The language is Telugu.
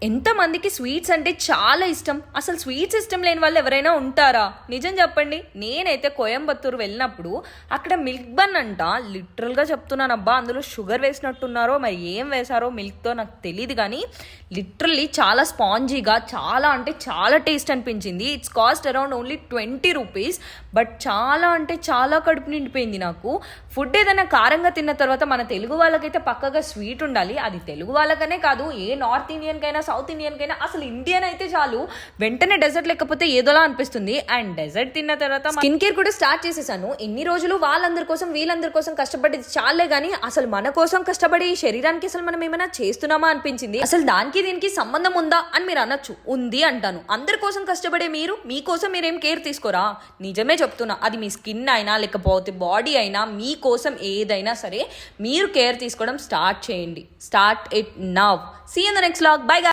ఎంతమందికి స్వీట్స్ అంటే చాలా ఇష్టం. అసలు స్వీట్స్ ఇష్టం లేని వాళ్ళు ఎవరైనా ఉంటారా? నిజం చెప్పండి. నేనైతే కోయంబత్తూరు వెళ్ళినప్పుడు అక్కడ మిల్క్ బన్ అంట, లిటరల్గా చెప్తున్నాను అబ్బా, అందులో షుగర్ వేసినట్టున్నారో మరి ఏం వేశారో మిల్క్తో నాకు తెలియదు, కానీ లిటరల్లీ చాలా స్పాంజీగా, చాలా అంటే చాలా టేస్ట్ అనిపించింది. It's cost around only 20 rupees. But చాలా అంటే చాలా కడుపు నిండిపోయింది నాకు. ఫుడ్ ఏదైనా కారంగా తిన్న తర్వాత మన తెలుగు వాళ్ళకైతే పక్కగా స్వీట్ ఉండాలి. అది తెలుగు వాళ్ళకనే కాదు, ఏ నార్త్ ఇండియన్కైనా సౌత్ ఇండియన్కైనా, అసలు ఇండియన్ అయితే చాలు వెంటనే డెజర్ట్ లేకపోతే ఏదోలా అనిపిస్తుంది. అండ్ డెజర్ట్ తిన్న తర్వాత స్కిన్ కేర్ కూడా స్టార్ట్ చేసేసాను. ఎన్ని రోజులు వాళ్ళందరి కోసం వీళ్ళందరి కోసం కష్టపడేది చాలే, కానీ అసలు మన కోసం కష్టపడి ఈ శరీరానికి అసలు మనం ఏమైనా చేస్తున్నామా అనిపించింది. అసలు దానికి దీనికి సంబంధం ఉందా అని మీరు అనొచ్చు. ఉంది అంటాను. అందరి కోసం కష్టపడే మీరు మీకోసం మీరేం కేర్ తీసుకోరా? నిజమే చెప్తున్నా. అది మీ స్కిన్ అయినా లేకపోతే బాడీ అయినా, మీకోసం ఏదైనా సరే మీరు కేర్ తీసుకోవడం స్టార్ట్ చేయండి. Start it now. See in the next vlog. By.